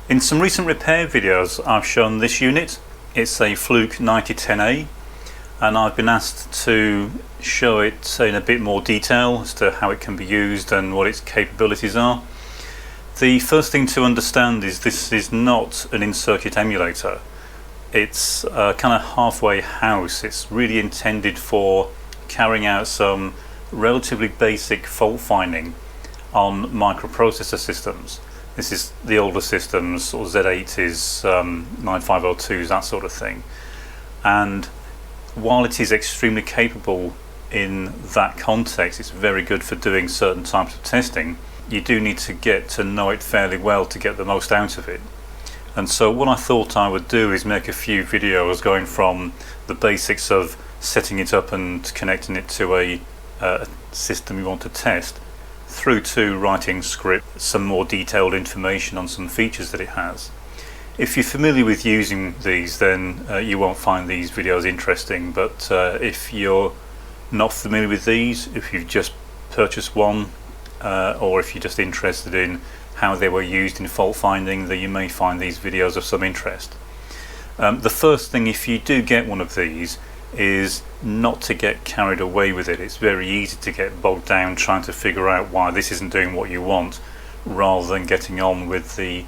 In some recent repair videos I've shown this unit. It's a Fluke 9010a, and I've been asked to show it in a bit more detail as to how it can be used and what its capabilities are. The first thing to understand is this is not an in-circuit emulator. It's a kind of halfway house. It's really intended for carrying out some relatively basic fault finding on microprocessor systems. This is the older systems, or Z80s, 9502s, that sort of thing. And while it is extremely capable in that context, it's very good for doing certain types of testing. You do need to get to know it fairly well to get the most out of it. And so what I thought I would do is make a few videos going from the basics of setting it up and connecting it to a system you want to test, through to writing script, some more detailed information on some features that it has. If you're familiar with using these, then you won't find these videos interesting, but if you're not familiar with these, if you've just purchased one, or if you're just interested in how they were used in fault finding, then you may find these videos of some interest. The first thing, if you do get one of these, is not to get carried away with it. It's very easy to get bogged down trying to figure out why this isn't doing what you want, rather than getting on with the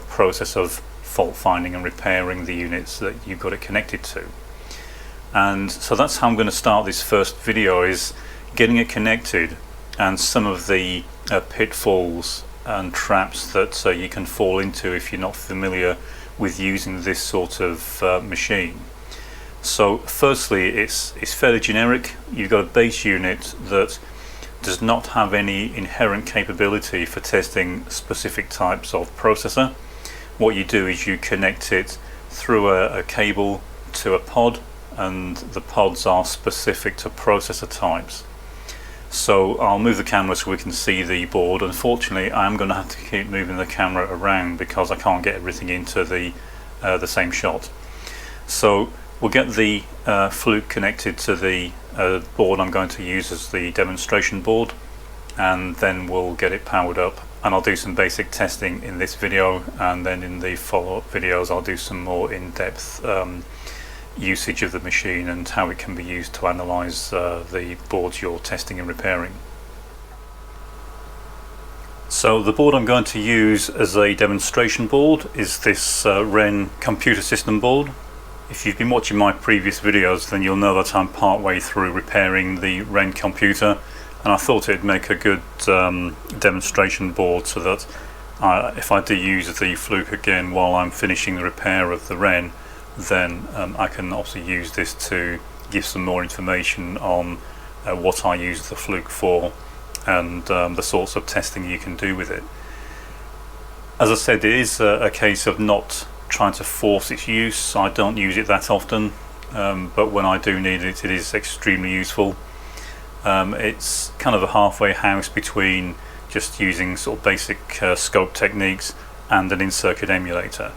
process of fault finding and repairing the units that you've got it connected to. And so that's how I'm going to start this first video, is getting it connected and some of the pitfalls and traps that you can fall into if you're not familiar with using this sort of machine. So firstly, it's fairly generic. You've got a base unit that does not have any inherent capability for testing specific types of processor. What you do is you connect it through a cable to a pod, and the pods are specific to processor types. So I'll move the camera so we can see the board. Unfortunately, I'm going to have to keep moving the camera around because I can't get everything into the same shot. So we'll get the Fluke connected to the board I'm going to use as the demonstration board, and then we'll get it powered up, and I'll do some basic testing in this video, and then in the follow-up videos I'll do some more in-depth usage of the machine and how it can be used to analyze the boards you're testing and repairing. So the board I'm going to use as a demonstration board is this Wren computer system board. If you've been watching my previous videos, then you'll know that I'm part way through repairing the Wren computer, and I thought it'd make a good demonstration board so that if I do use the Fluke again while I'm finishing the repair of the Wren, then I can also use this to give some more information on what I use the Fluke for and the sorts of testing you can do with it. As I said, it is a case of not trying to force its use. I don't use it that often, but when I do need it, it is extremely useful. It's kind of a halfway house between just using sort of basic scope techniques and an in-circuit emulator.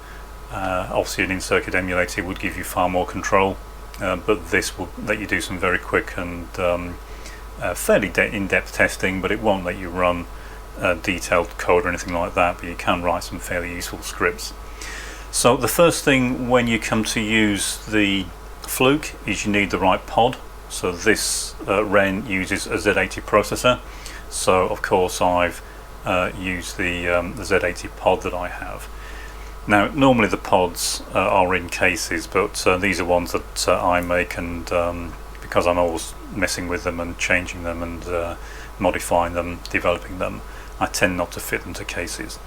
Obviously an in-circuit emulator would give you far more control, but this will let you do some very quick and fairly in-depth testing, but it won't let you run detailed code or anything like that, but you can write some fairly useful scripts. So the first thing when you come to use the Fluke is you need the right pod. So this Wren uses a Z80 processor, so of course I've used the Z80 pod that I have. Now normally the pods are in cases, but these are ones that I make, and because I'm always messing with them and changing them and modifying them, developing them, I tend not to fit them to cases.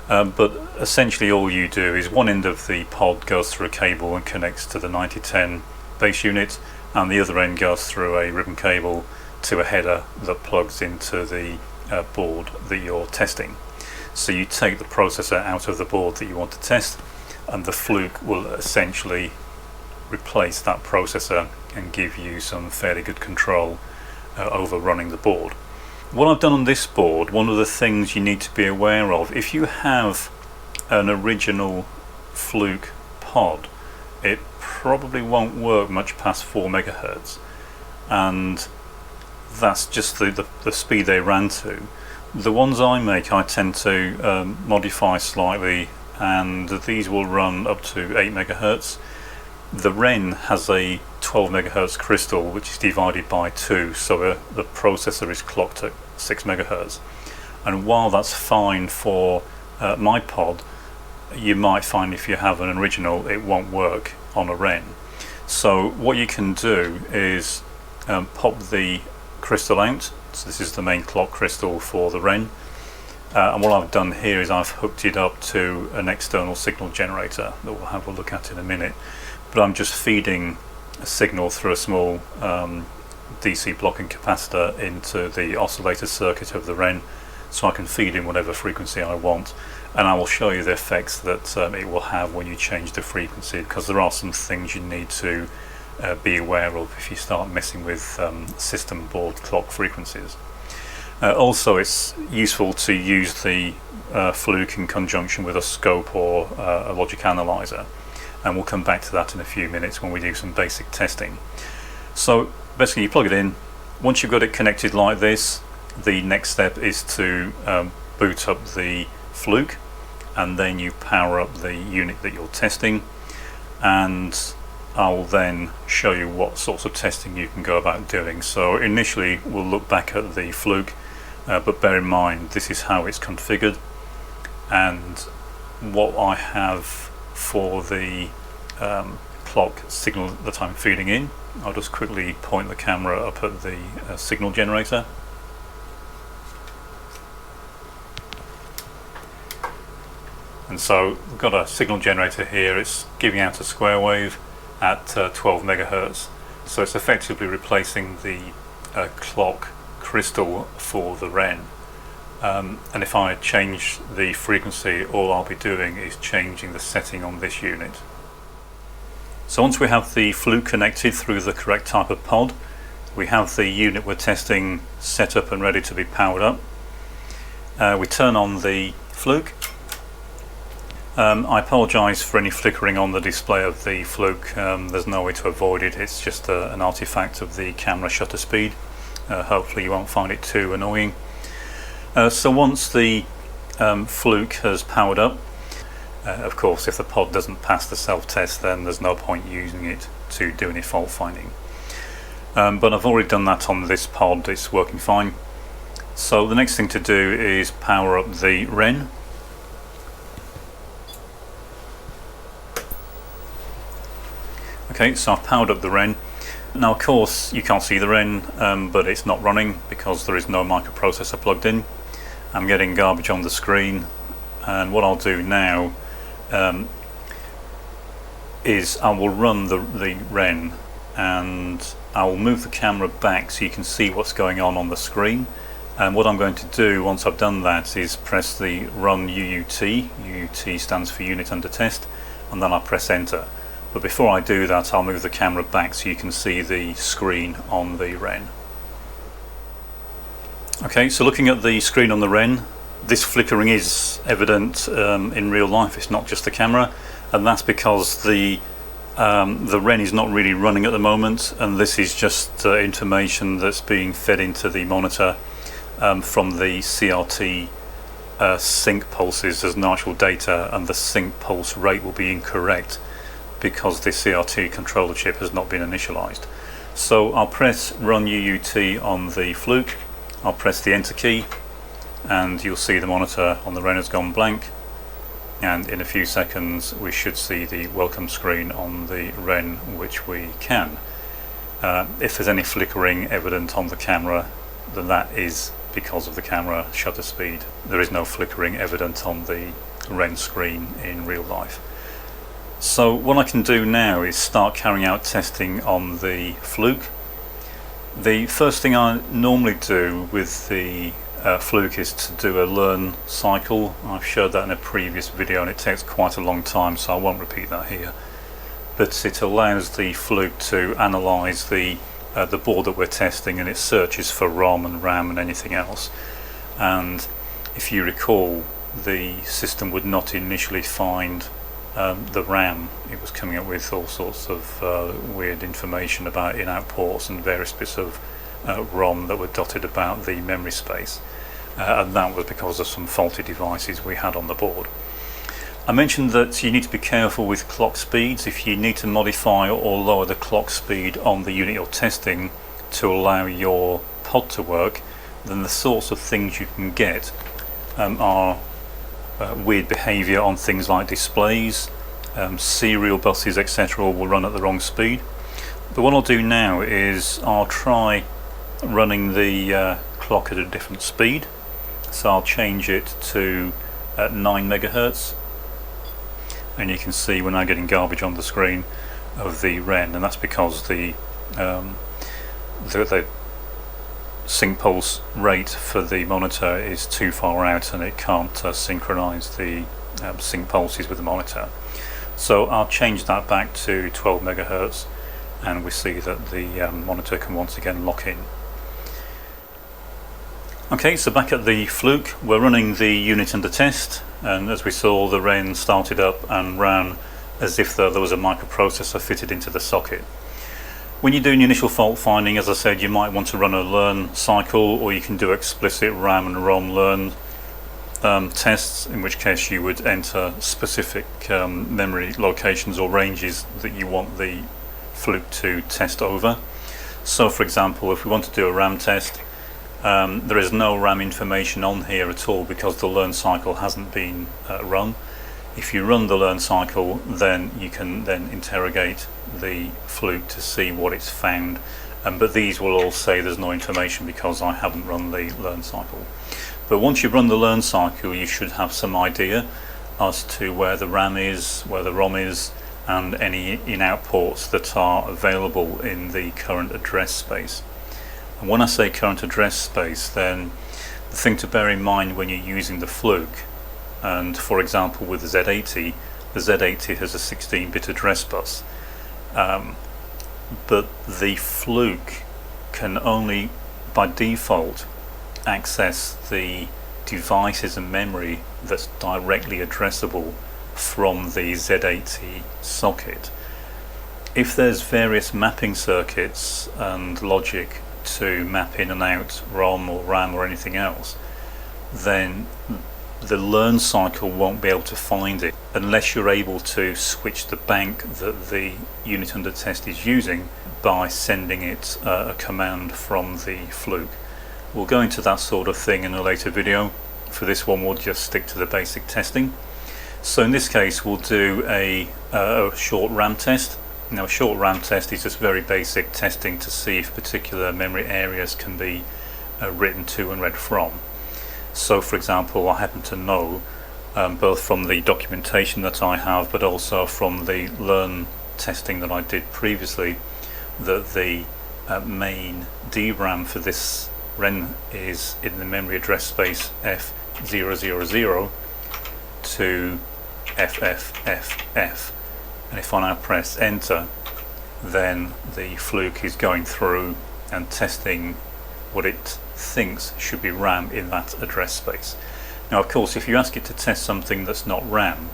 But essentially all you do is one end of the pod goes through a cable and connects to the 9010 base unit, and the other end goes through a ribbon cable to a header that plugs into the board that you're testing. So you take the processor out of the board that you want to test, and the Fluke will essentially replace that processor and give you some fairly good control over running the board. What I've done on this board, one of the things you need to be aware of, if you have an original Fluke pod, it probably won't work much past 4 megahertz, and that's just the speed they ran to. The ones I make I tend to modify slightly, and these will run up to 8 megahertz. The REN has a 12 megahertz crystal which is divided by 2, so the processor is clocked at 6 megahertz. And while that's fine for my pod, you might find if you have an original it won't work on a REN. So what you can do is pop the crystal out. So this is the main clock crystal for the REN, and what I've done here is I've hooked it up to an external signal generator that we'll have a look at in a minute, but I'm just feeding a signal through a small DC blocking capacitor into the oscillator circuit of the REN, so I can feed in whatever frequency I want, and I will show you the effects that it will have when you change the frequency, because there are some things you need to be aware of if you start messing with system board clock frequencies. Also, it's useful to use the Fluke in conjunction with a scope or a logic analyzer, and we'll come back to that in a few minutes when we do some basic testing. So basically you plug it in. Once you've got it connected like this, the next step is to boot up the Fluke, and then you power up the unit that you're testing, and I'll then show you what sorts of testing you can go about doing. So initially we'll look back at the Fluke, but bear in mind this is how it's configured, and what I have for the clock signal that I'm feeding in. I'll just quickly point the camera up at the signal generator. And so we've got a signal generator here. It's giving out a square wave at 12 megahertz, so it's effectively replacing the clock crystal for the REN, and if I change the frequency, all I'll be doing is changing the setting on this unit. So once we have the Fluke connected through the correct type of pod, we have the unit we're testing set up and ready to be powered up. We turn on the Fluke. I apologise for any flickering on the display of the Fluke. There's no way to avoid it. It's just an artifact of the camera shutter speed. Hopefully you won't find it too annoying. So once the Fluke has powered up, of course if the pod doesn't pass the self-test, then there's no point using it to do any fault finding. But I've already done that on this pod. It's working fine. So the next thing to do is power up the REN. Okay, so I've powered up the REN. Now of course you can't see the REN, but it's not running because there is no microprocessor plugged in. I'm getting garbage on the screen, and what I'll do now is I will run the REN, and I will move the camera back so you can see what's going on the screen. And what I'm going to do once I've done that is press the run UUT. UUT stands for unit under test, and then I'll press enter. But before I do that, I'll move the camera back so you can see the screen on the REN. Okay, so looking at the screen on the REN, this flickering is evident in real life. It's not just the camera, and that's because the REN is not really running at the moment, and this is just information that's being fed into the monitor from the CRT sync pulses. There's no actual data, and the sync pulse rate will be incorrect because the CRT controller chip has not been initialized. So I'll press run UUT on the Fluke, I'll press the enter key, and you'll see the monitor on the REN has gone blank, and in a few seconds we should see the welcome screen on the REN, which we can. If there's any flickering evident on the camera, then that is because of the camera shutter speed. There is no flickering evident on the REN screen in real life. So what I can do now is start carrying out testing on the Fluke. The first thing I normally do with the Fluke is to do a learn cycle. I've showed that in a previous video and it takes quite a long time, so I won't repeat that here. But it allows the Fluke to analyse the board that we're testing, and it searches for ROM and RAM and anything else. And if you recall, the system would not initially find the RAM. It was coming up with all sorts of weird information about in-out ports and various bits of ROM that were dotted about the memory space. and that was because of some faulty devices we had on the board. I mentioned that you need to be careful with clock speeds. If you need to modify or lower the clock speed on the unit you're testing to allow your pod to work, then the sorts of things you can get are weird behaviour on things like displays, serial buses, etc. will run at the wrong speed. But what I'll do now is I'll try running the clock at a different speed. So I'll change it to 9 megahertz, and you can see we're now getting garbage on the screen of the REN, and that's because the sync pulse rate for the monitor is too far out and it can't synchronize the sync pulses with the monitor. So I'll change that back to 12 megahertz, and we see that the monitor can once again lock in. Okay, so back at the Fluke, we're running the unit under test, and as we saw, the REN started up and ran as if there was a microprocessor fitted into the socket. When you're doing initial fault finding, as I said, you might want to run a learn cycle, or you can do explicit RAM and ROM learn tests, in which case you would enter specific memory locations or ranges that you want the Fluke to test over. So for example, if we want to do a RAM test, there is no RAM information on here at all because the learn cycle hasn't been run. If you run the learn cycle, then you can then interrogate the Fluke to see what it's found, but these will all say there's no information because I haven't run the learn cycle. But once you've run the learn cycle, you should have some idea as to where the RAM is, where the ROM is, and any in-out ports that are available in the current address space. And when I say current address space, then the thing to bear in mind when you're using the Fluke, and for example with the Z80 has a 16-bit address bus, but the Fluke can only by default access the devices and memory that's directly addressable from the Z80 socket. If there's various mapping circuits and logic to map in and out ROM or RAM or anything else, then the learn cycle won't be able to find it unless you're able to switch the bank that the unit under test is using by sending it a command from the Fluke. We'll go into that sort of thing in a later video. For this one, we'll just stick to the basic testing. So in this case, we'll do a short RAM test. Now, a short RAM test is just very basic testing to see if particular memory areas can be written to and read from. So for example, I happen to know both from the documentation that I have, but also from the learn testing that I did previously, that the main DRAM for this REN is in the memory address space F000 to FFFF. And if I now press enter, then the Fluke is going through and testing what it thinks should be RAM in that address space. Now of course, if you ask it to test something that's not RAM,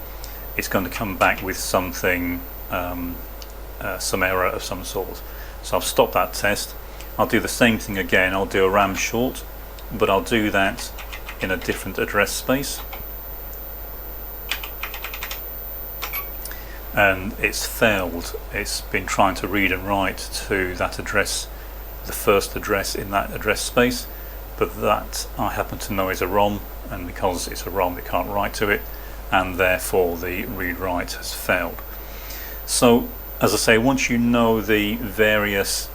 it's going to come back with something, some error of some sort. So I'll stop that test. I'll do the same thing again. I'll do a RAM short, but I'll do that in a different address space. And it's failed. It's been trying to read and write to that address, the first address in that address space, but that I happen to know is a ROM, and because it's a ROM it can't write to it, and therefore the read-write has failed. So as I say, once you know the various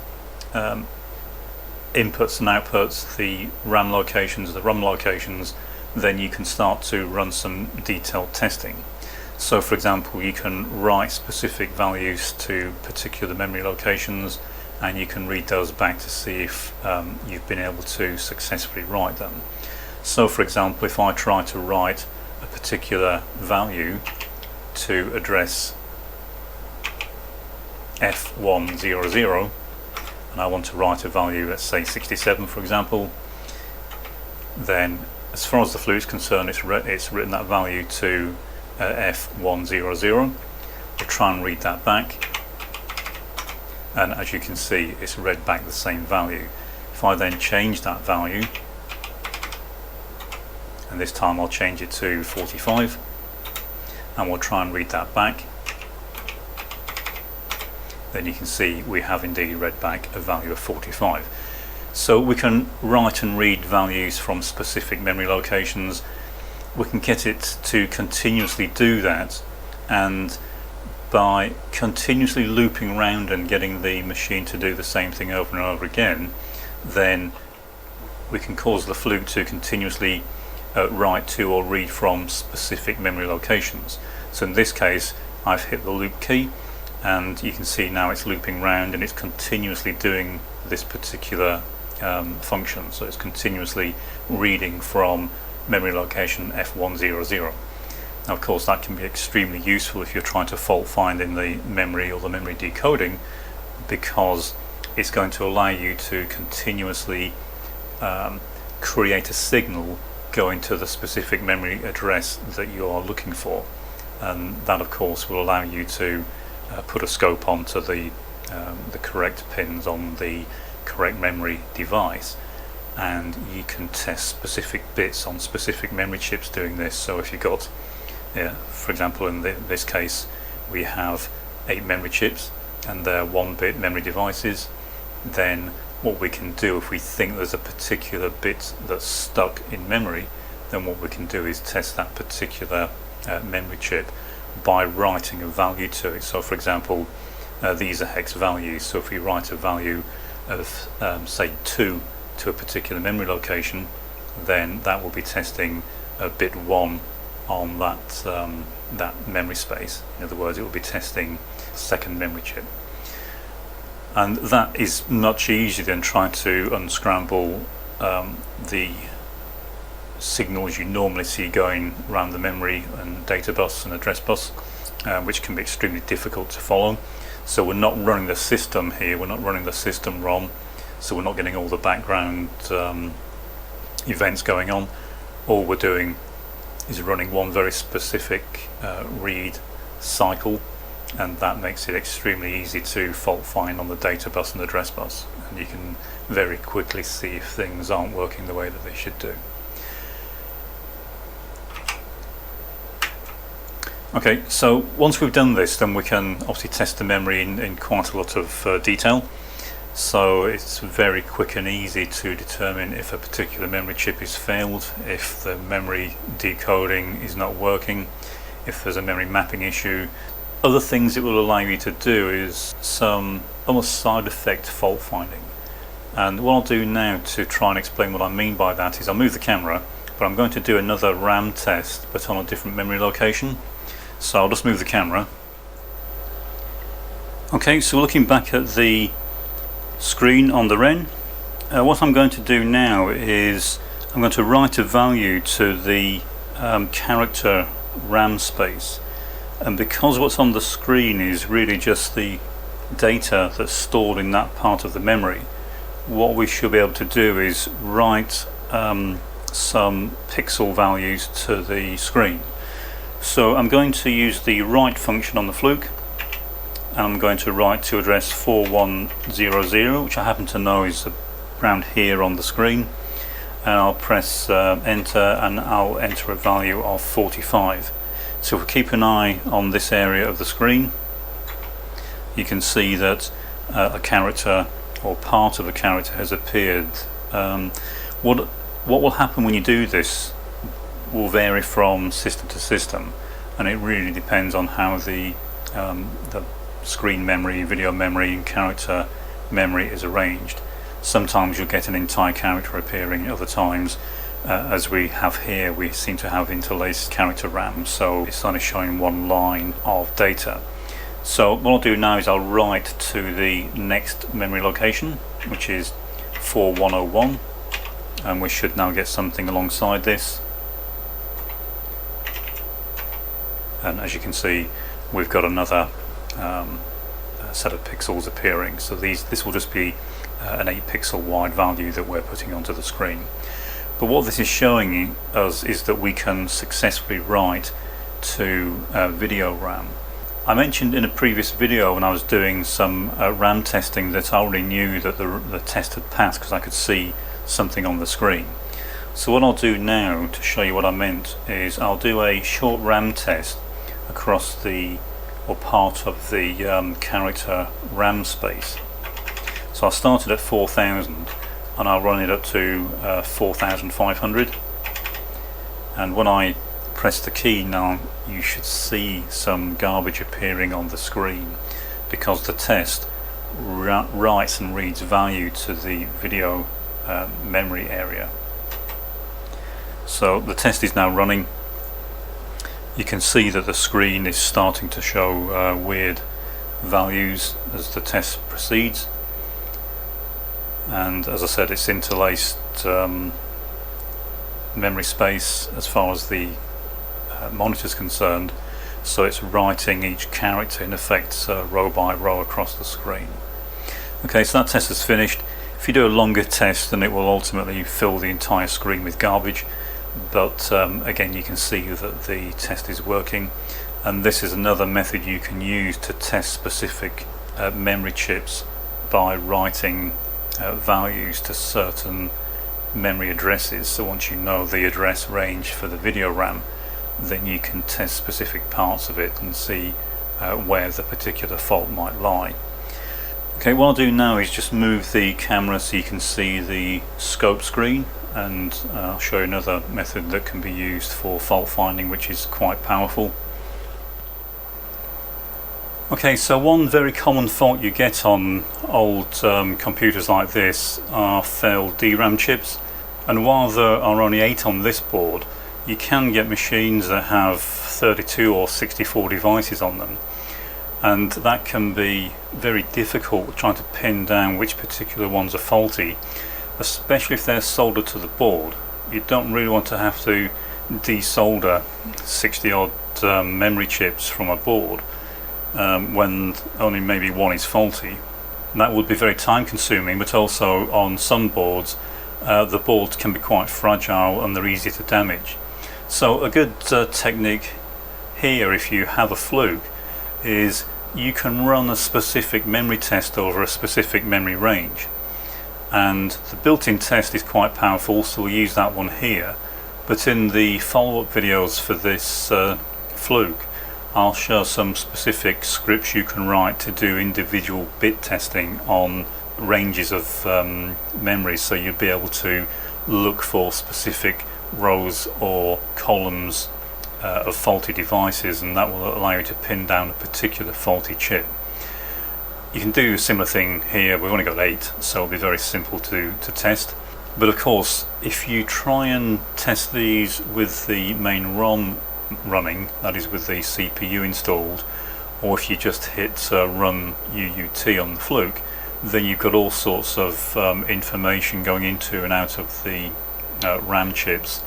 inputs and outputs, the RAM locations, the ROM locations, then you can start to run some detailed testing. So for example, you can write specific values to particular memory locations, and you can read those back to see if you've been able to successfully write them. So for example, if I try to write a particular value to address F100, and I want to write a value, let's say 67 for example, then as far as the Fluke is concerned, it's written that value to F100. We'll try and read that back, and as you can see, it's read back the same value. If I then change that value and this time I'll change it to 45, and we'll try and read that back. Then you can see we have indeed read back a value of 45. So we can write and read values from specific memory locations. We can get it to continuously do that, and by continuously looping around and getting the machine to do the same thing over and over again, then we can cause the Fluke to continuously write to or read from specific memory locations. So in this case I've hit the loop key, and you can see now it's looping round and it's continuously doing this particular function. So it's continuously reading from memory location F100. Now of course that can be extremely useful if you're trying to fault find in the memory or the memory decoding, because it's going to allow you to continuously create a signal going to the specific memory address that you are looking for, and that of course will allow you to put a scope onto the correct pins on the correct memory device, and you can test specific bits on specific memory chips doing this. So if you've got, for example in this case we have 8 memory chips and they're 1-bit memory devices, then what we can do if we think there's a particular bit that's stuck in memory, then what we can do is test that particular memory chip by writing a value to it. So for example, these are hex values, so if we write a value of say 2 to a particular memory location, then that will be testing bit 1 on that memory space. In other words, it will be testing the second memory chip, and that is much easier than trying to unscramble the signals you normally see going around the memory and data bus and address bus, which can be extremely difficult to follow. So we're not running the system here, we're not running the system ROM, so we're not getting all the background events going on. All we're doing is running one very specific read cycle, and that makes it extremely easy to fault find on the data bus and address bus, and you can very quickly see if things aren't working the way that they should do. Okay, so once we've done this, then we can obviously test the memory in quite a lot of detail. So it's very quick and easy to determine if a particular memory chip is failed, if the memory decoding is not working, if there's a memory mapping issue. Other things it will allow you to do is some almost side effect fault finding. And what I'll do now to try and explain what I mean by that is I'll move the camera, but I'm going to do another RAM test but on a different memory location. So I'll just move the camera. Okay, so looking back at the screen on the REN, what I'm going to do now is I'm going to write a value to the character RAM space, and because what's on the screen is really just the data that's stored in that part of the memory, what we should be able to do is write some pixel values to the screen. So I'm going to use the write function on the Fluke, and I'm going to write to address 4100, which I happen to know is around here on the screen, and I'll press enter, and I'll enter a value of 45. So if we keep an eye on this area of the screen, you can see that a character or part of a character has appeared. What will happen when you do this will vary from system to system, and it really depends on how the screen memory, video memory and character memory is arranged. Sometimes you'll get an entire character appearing, other times as we have here, we seem to have interlaced character RAM, so it's only showing one line of data. So what I'll do now is I'll write to the next memory location, which is 4101, and we should now get something alongside this. And as you can see, we've got another set of pixels appearing. So this will just be an 8-pixel wide value that we're putting onto the screen. But what this is showing us is that we can successfully write to video RAM. I mentioned in a previous video when I was doing some RAM testing that I already knew that the test had passed because I could see something on the screen. So what I'll do now to show you what I meant is I'll do a short RAM test across the or part of the character RAM space. So I started at 4000 and I'll run it up to 4500, and when I press the key now you should see some garbage appearing on the screen because the test writes and reads value to the video memory area. So the test is now running. You can see that the screen is starting to show weird values as the test proceeds, and as I said, it's interlaced memory space as far as the monitor is concerned, so it's writing each character in effect row by row across the screen. Okay, so that test is finished. If you do a longer test then it will ultimately fill the entire screen with garbage, but again you can see that the test is working, and this is another method you can use to test specific memory chips by writing values to certain memory addresses. So once you know the address range for the video RAM, then you can test specific parts of it and see where the particular fault might lie. Okay, what I'll do now is just move the camera so you can see the scope screen, and I'll show you another method that can be used for fault finding, which is quite powerful. Okay, so one very common fault you get on old computers like this are failed DRAM chips, and while there are only 8 on this board, you can get machines that have 32 or 64 devices on them, and that can be very difficult trying to pin down which particular ones are faulty, especially if they're soldered to the board. You don't really want to have to desolder 60 odd memory chips from a board when only maybe one is faulty. That would be very time consuming, but also on some boards the boards can be quite fragile and they're easy to damage. So a good technique here, if you have a Fluke, is you can run a specific memory test over a specific memory range, and the built-in test is quite powerful, so we'll use that one here. But in the follow-up videos for this Fluke, I'll show some specific scripts you can write to do individual bit testing on ranges of memories, so you'll be able to look for specific rows or columns of faulty devices, and that will allow you to pin down a particular faulty chip. You can do a similar thing here. We've only got 8, so it'll be very simple to test. But of course, if you try and test these with the main ROM running, that is with the CPU installed, or if you just hit run UUT on the Fluke, then you've got all sorts of information going into and out of the RAM chips,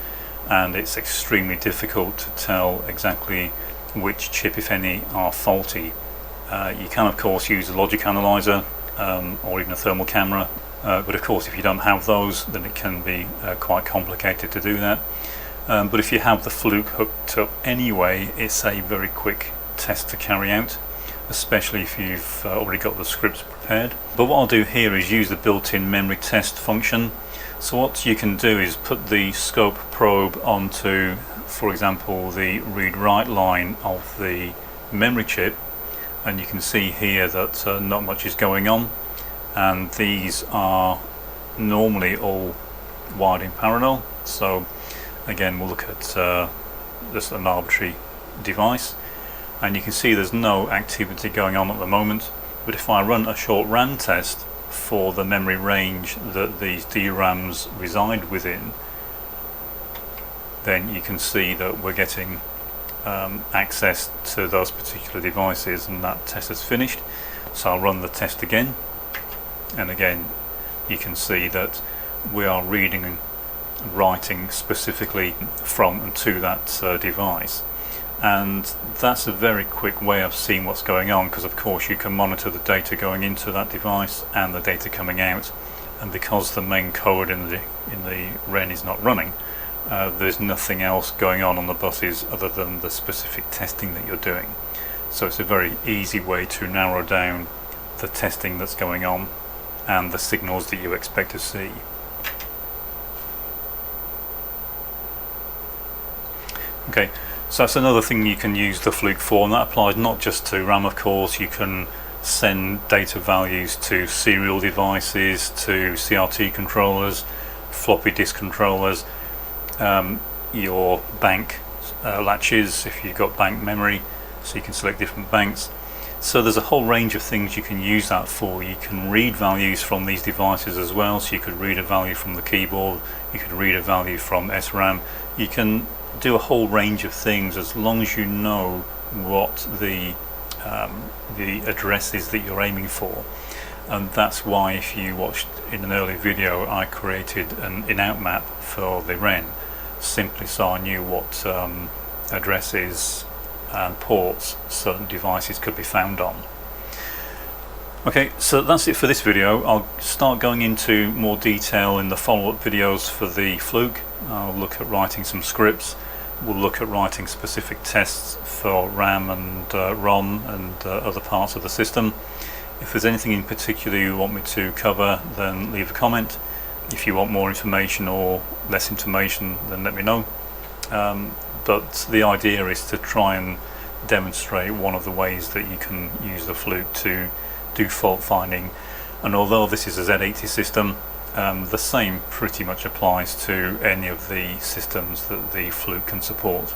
and it's extremely difficult to tell exactly which chip, if any, are faulty. You can of course use a logic analyzer or even a thermal camera, but of course if you don't have those then it can be quite complicated to do that. But if you have the Fluke hooked up anyway, it's a very quick test to carry out, especially if you've already got the scripts prepared. But what I'll do here is use the built-in memory test function. So what you can do is put the scope probe onto, for example, the read-write line of the memory chip, and you can see here that not much is going on, and these are normally all wired in parallel. So again, we'll look at just an arbitrary device, and you can see there's no activity going on at the moment. But if I run a short RAM test for the memory range that these DRAMs reside within, then you can see that we're getting access to those particular devices, and that test is finished. So I'll run the test again, and again you can see that we are reading and writing specifically from and to that device, and that's a very quick way of seeing what's going on, because of course you can monitor the data going into that device and the data coming out, and because the main code in the REN is not running, there's nothing else going on the buses other than the specific testing that you're doing. So it's a very easy way to narrow down the testing that's going on and the signals that you expect to see. Okay, so that's another thing you can use the Fluke for, and that applies not just to RAM, of course. You can send data values to serial devices, to CRT controllers, floppy disk controllers, your bank latches if you've got bank memory, so you can select different banks. So there's a whole range of things you can use that for. You can read values from these devices as well, so you could read a value from the keyboard, you could read a value from SRAM. You can do a whole range of things as long as you know what the address is that you're aiming for. And that's why, if you watched in an earlier video, I created an in-out map for the REN, simply so I knew what addresses and ports certain devices could be found on. Okay, so that's it for this video. I'll start going into more detail in the follow-up videos for the Fluke. I'll look at writing some scripts. We'll look at writing specific tests for RAM and ROM and other parts of the system. If there's anything in particular you want me to cover, then leave a comment. If you want more information or less information, then let me know. But the idea is to try and demonstrate one of the ways that you can use the Fluke to do fault finding. And although this is a Z80 system, the same pretty much applies to any of the systems that the Fluke can support.